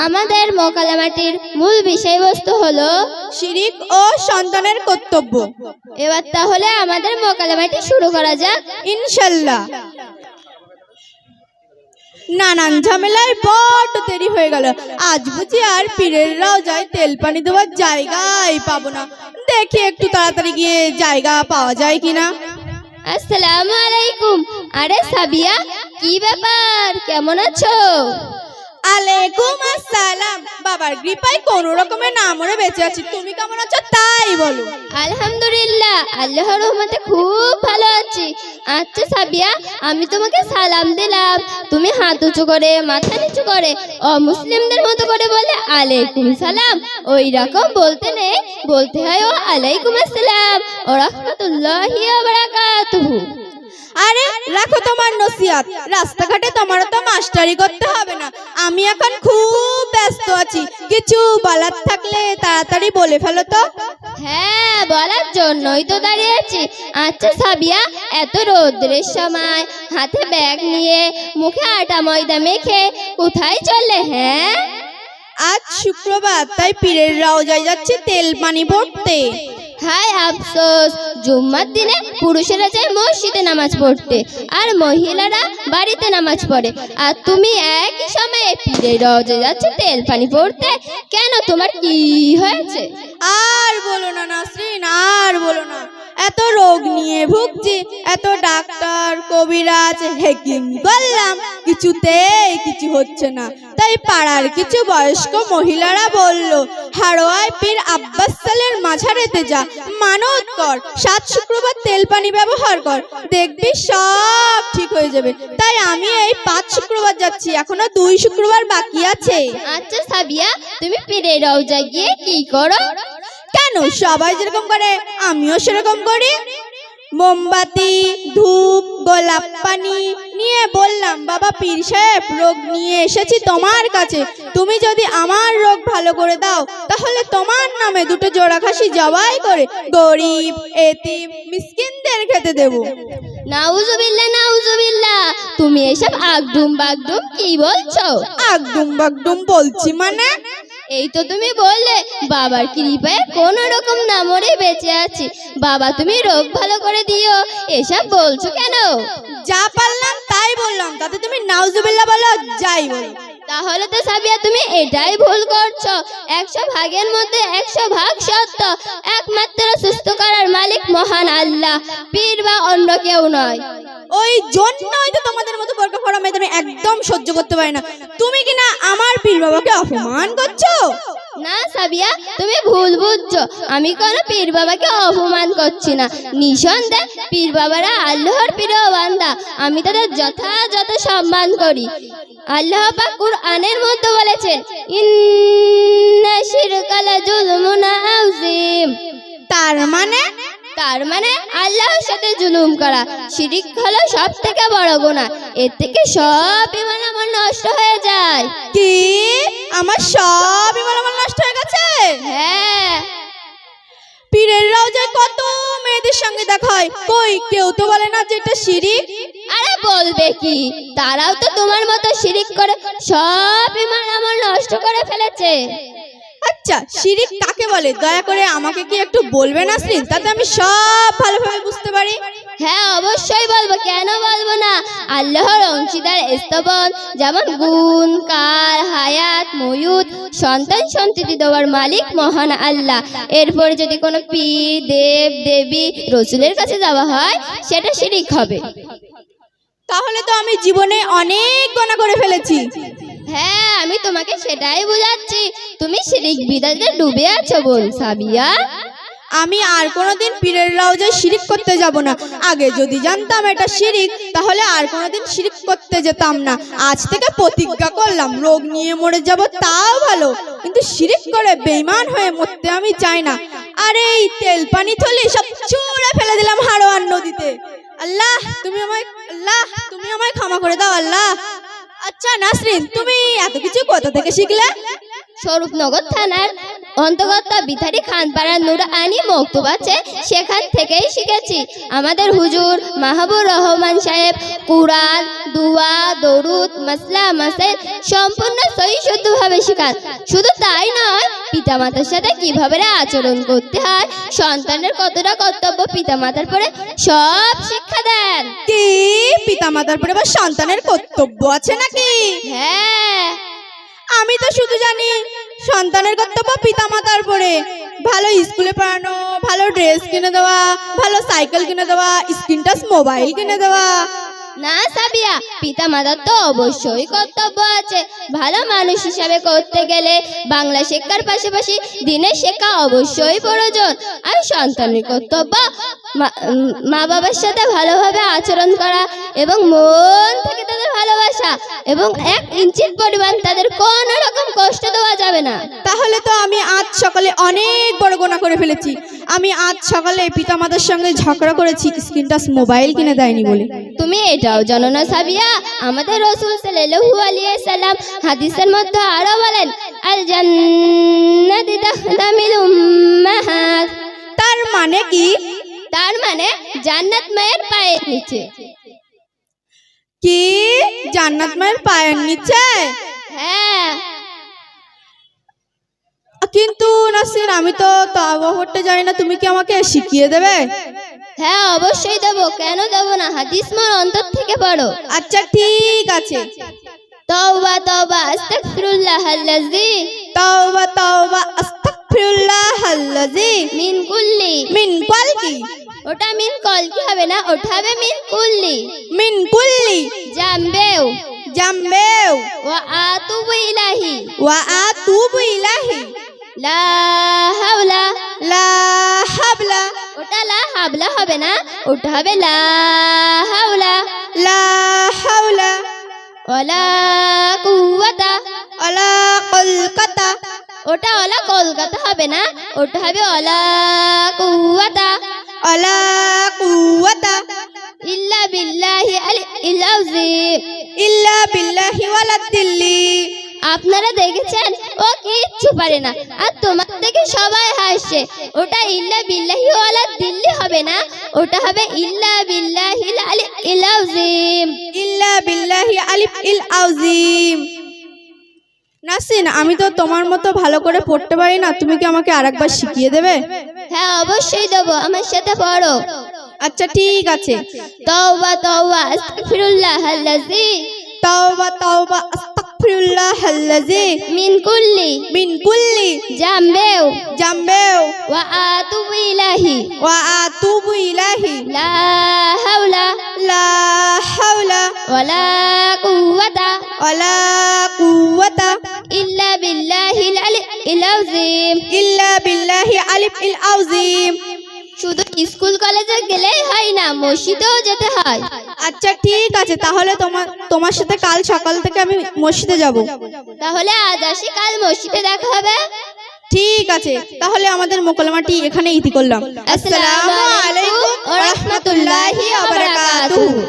আমাদের মোকালেমাটির মূল বিষয়বস্তু হলো শিরিক ও সন্তানের কর্তব্য। এবার তাহলে আমাদের মোকালেমাটি শুরু করা যাক ইনশাল্লাহ। নানান ঝামেলায় বড় দেরি হয়ে গেল। আজ বুঝি আর পীরের রওজায় তেল পানি দেওয়ার জায়গাই পাবো না। দেখি একটু তাড়াতাড়ি গিয়ে জায়গা পাওয়া যায় কিনা। আসসালামু আলাইকুম। আরে সাবিয়া, কি ব্যাপার, কেমন আছো? আলাইকুম আসসালাম। বাবার কৃপায় কোন রকমে না মরে বেঁচে আছি। তুমি কেমন আছো তাই বলো। আলহামদুলিল্লাহ, আল্লাহর রহমতে খুব ভালো আছি। আচ্ছা সাবিয়া, আমি তোমাকে সালাম দিলাম, তুমি হাত উঁচু করে মাথা নিচু করে অমুসলিমদের মতো করে বলে আলাইকুম সালাম। ওই রকম বলতে নেই, বলতে হয় ও আলাইকুম আসসালাম ও রাহমাতুল্লাহি ওয়া বারাকাতুহু। আরে রাখো তোমার নসিহত, রাস্তাঘাটে তোমারও তো মাস্টারি করতে হবে না। আমি এখন খুব ব্যস্ত আছি, কিছু বলার থাকলে তাড়াতাড়ি বলে ফেলো তো। হ্যাঁ, বলার জন্যই তো দাঁড়িয়ে আছি। আচ্ছা সাবিয়া, এত রোদ্রের সময় হাতে ব্যাগ নিয়ে মুখে আটা ময়দা মেখে কোথায় চললে? হ্যাঁ, আজ শুক্রবার, তাই পীরের রওজায় যাচ্ছি তেল পানি পড়তে। হায় আফসোস, জুম্মার দিনে পুরুষেরা যায় মসজিদে নামাজ পড়তে আর মহিলারা বাড়িতে নামাজ পড়ে, আর তুমি একই সময়ে পীরের রওজায় যাচ্ছ তেল পানি পড়তে। কেন, তোমার কি হয়েছে? আর বলো না নাসরিন, আর বলো না। এত রোগ নিয়ে ভুগছি, এত ডাক্তার কবিরাজ হেকিম বললাম, কিছুতেই কিছু হচ্ছে না। তাই পাড়ার কিছু বয়স্ক মহিলারা বলল, হাড়োয়ায় পীর আব্বাস সালের মাঝারেতে যা, মানত কর, 7 শুক্রবার তেল পানি ব্যবহার কর, দেখবি সব ঠিক হয়ে যাবে। তাই আমি এই 5 শুক্রবার যাচ্ছি, এখনো 2 শুক্রবার বাকি আছে। আচ্ছা সাবিয়া, তুমি পীরের রওজায় গিয়ে কি করো? কেন, সবাই যেরকম করে আমিও সেরকম করি। মোমবাতি, ধূপ, গোলাপ পানি নিয়ে বললাম, বাবা পীর সাহেব, রোগ নিয়ে এসেছি তোমার কাছে। তুমি যদি আমার রোগ ভালো করে দাও, তাহলে তোমার নামে 2টো জোড়া খাসি জবাই করে গরিব এতিম মিসকিনদের খেতে দেব। নাউজুবিল্লাহ, নাউজুবিল্লাহ, তুমি এসব আগডুম বাগডুম কি বলছো? আগডুম বাগডুম বলছি মানে? এই তো তুমি বললে বাবার কৃপায় কোনো রকম না মরে বেঁচে আছি। বাবা তুমি রোগ ভালো করে দিও, এসব বলছো কেন? যা পারলাম তাই বললাম, তাতে তুমি নাউজুবিল্লাহ বলো যাই বলো। তাহলে তো সাবিয়া তুমি এটাই ভুল করছো। 100 ভাগের মধ্যে 100 ভাগ সত্য। একমাত্র সুস্থ করার মালিক মহান আল্লাহ, পীর বা অন্য কেউ নয়। ওই জন্যই তো তোমাদের মতো বোরকা পরা মেয়েদের আমি একদম সহ্য করতে পারি না। তুমি কিনা আমার পীর বাবাকে অপমান করছো। না সাবিয়া, তুমি ভুল বুঝছো। আমি কোনো পীর বাবাকে অপমান করছি না। নিঃসন্দেহে পীর বাবারা আল্লাহর প্রিয় বান্দা, আমি তাদের যথাযথ সম্মান করি। আল্লাহ পাক কুরআনের মধ্যে বলেছেন, ইন্না শিরকা লাযুলমুন আযীম। তার মানে আল্লাহর সাথে জুলুম করা। শিরিক হলো সবথেকে বড় গুনাহ। এর থেকে সব ঈমান আমল নষ্ট হয়ে যায়। কি, আমার সব ঈমান আমল নষ্ট হয়ে গেছে? হ্যাঁ, পীরের রওজায় কত মেয়েদের সঙ্গে দেখা হয়, কই কেউ তো বলে না যে এটা শিরিক। আরে বলবে কি, তারাও তো তোমার মতো শিরিক করে সব ঈমান আমল নষ্ট করে ফেলেছে। আচ্ছা, শিরিক কাকে বলে দয়া করে আমাকে কি একটু বলবে নাসরিন, তাতে আমি সব ভালোভাবে বুঝতে পারি। হ্যাঁ অবশ্যই বলবো, কেন বলবো না। আল্লাহর অংশীদার স্থাপন, যেমন গুণ, কাল, হায়াত, ময়ুত, সন্তান সন্ততি দেওয়ার মালিক মহান আল্লাহ। এরপরে যদি কোনো পীর, দেব দেবী, রসুলের কাছে যাওয়া হয়, সেটা শিরিক হবে। তাহলে তো আমি জীবনে অনেক গুনাহ করে ফেলেছি। হ্যাঁ, আমি তোমাকে সেটাই বুঝাচ্ছি। তুমি শিরিক বিদআতে ডুবে আছো বোন সাবিয়া। আমি আর কোনোদিন পীরের রওজায় শিরিক করতে যাব না। আগে যদি জানতাম এটা শিরিক, তাহলে আর কোনোদিন শিরিক করতে যেতাম না। আজ থেকে প্রতিজ্ঞা করলাম, রোগ নিয়ে মরে যাব তাও ভালো, কিন্তু শিরিক করে বেঈমান হয়ে মরতে আমি চাই না। আর এই তেল পানি থলি সব ছুঁড়ে ফেলে দিলাম হাড়োয়ার নদীতে। আল্লাহ তুমি আমায় ক্ষমা করে দাও আল্লাহ। আচ্ছা নাসরিন, তুমি এত কিছু কোথা থেকে শিখলে? স্বরূপনগর থানার অন্তর্গত বিথারি খানপাড়ার নুরআনি মক্তব আছে, সেখান থেকেই শিখেছি। আমাদের হুজুর মাহবুর রহমান সাহেব কুরআন দুয়া দরুদ মাসলা মাসাইল সম্পূর্ণ সহি শুদ্ধভাবে শেখান। শুধু তাই নয়, পিতামাতার সাথে কিভাবে আচরণ করতে হয়, সন্তানের কতটা কর্তব্য পিতামাতার পরে সব শিক্ষা দেন। কি পিতামাতার পরে আবার সন্তানের কর্তব্য আছে নাকি? হ্যাঁ, আমি তো শুধু জানি সন্তানের কর্তব্য পিতামাতার পরে ভালো স্কুলে পড়ানো, ভালো ড্রেস কিনে দেওয়া, ভালো সাইকেল কিনে দেওয়া, স্ক্রিন টাচ মোবাইল কিনে দেওয়া। না সাবিয়া, পিতা মাতার তো অবশ্যই কর্তব্য আছে। ভালো মানুষ হিসাবে করতে গেলে বাংলা শিক্ষার পাশাপাশি দিনের শিক্ষা অবশ্যই প্রয়োজন। আর সন্তানের কর্তব্য মা বাবার সাথে ভালোভাবে আচরণ করা এবং মন থেকে তাদের ভালোবাসা এবং 1 ইঞ্চির পরিমাণ তাদের কোনো রকম কষ্ট দেওয়া যাবে না। তাহলে তো আমি আজ সকালে অনেক বড় গোনা করে ফেলেছি। আমি আজ সকালে পিতামাতার সঙ্গে ঝগড়া করেছি স্ক্রিন টাচ মোবাইল কিনে দেয়নি বলে। তুমি এটাও জানো না সাবিয়া, আমাদের রাসূল সাল্লাল্লাহু আলাইহি ওয়াসাল্লাম হাদিসের মধ্যে আরো বলেন, আল জান্নাতু তাহতামিল উম্মাহাত। তার মানে কি? তার মানে জান্নাত মায়ের পায়ের নিচে। কি জান্নাত মায়ের পায়ের নিচে? হ্যাঁ, কিন্তু নাসির, আমি তো তওবা পড়তে জানি না, তুমি কি আমাকে শিখিয়ে দেবে? হ্যাঁ অবশ্যই দেবো, কেন দেবো না? হাদিস মোর অন্তর থেকে পড়ো। আচ্ছা ঠিক আছে। তওবা তওবা আস্তাগফিরুল্লাহাল্লাযী তওবা তওবা আস্তাগফিরুল্লাহাল্লাযী মিন কুল্লি। মিন কলকি। ওটা মিন কলকি হবে না, ওটা হবে মিন কুল্লি। মিন কুল্লি জামবেও জামবেও ওয়া আতুবু ইলাহি ওয়া আতুবু ইলাহি লা হাওলা। লা হাবলা। ওটা লা হাবলা হবে না, ওটা হবে লা হাওলা লা হাওলা ওয়ালা কুওয়াতা। ওয়ালা কলকাতা। ওটা ওলা কলকাতা হবে না, ওটা হবে ওলা কুওয়াতা ওয়ালা কুওয়াতা ইল্লা বিল্লাহি আল আযীম। ইল্লা বিল্লাহি ওয়ালা দিল্লি। আপনারা দেখেছেন ও কিচ্ছু পারে না, আর তোমার থেকে সবাই হাসছে। ওটা ইল্লা বিল্লাহি ওয়ালা দিল্লি হবে না, ওটা হবে ইল্লা বিল্লাহি আল আযীম। ইল্লা বিল্লাহি আলিফ ইল আযীম। নাসিন, আমি তো তোমার মতো ভালো করে পড়তে পারি না, তুমি কি আমাকে আরেকবার শিখিয়ে দেবে? হ্যাঁ অবশ্যই দেবো, আমার সাথে পড়ো। আচ্ছা ঠিক আছে। তওবা তওবা আস্তাগফিরুল্লাহাল্লাযী তওবা তওবা আস্তাগফিরুল্লাহাল্লাযী মিন কুল্লি মিন কুল্লি জামবেও জামবেও ওয়া আতুবু ইলাহি ওয়া আতুবু ইলাহি লা হাওলা লা হাওলা ওয়ালা কুওয়াতা ওয়ালা কুওয়াতা ইল্লা বিল্লাহি আল আযীম। ইল্লা বিল্লাহি আলিফ ইল আযীম। শুধু স্কুল কলেজে গেলেই হয় না, মসজিদেও যেতে হয়। আচ্ছা ঠিক আছে, তাহলে তোমার সাথে কাল সকাল থেকে আমি মসজিদে যাব। তাহলে আজ আসি, কাল মসজিদে দেখা হবে। ঠিক আছে, তাহলে আমাদের মোকালামাটি এখানে ইতি করলাম। আসসালামু আলাইকুম ওয়া রাহমাতুল্লাহি ওয়া বারাকাতুহু।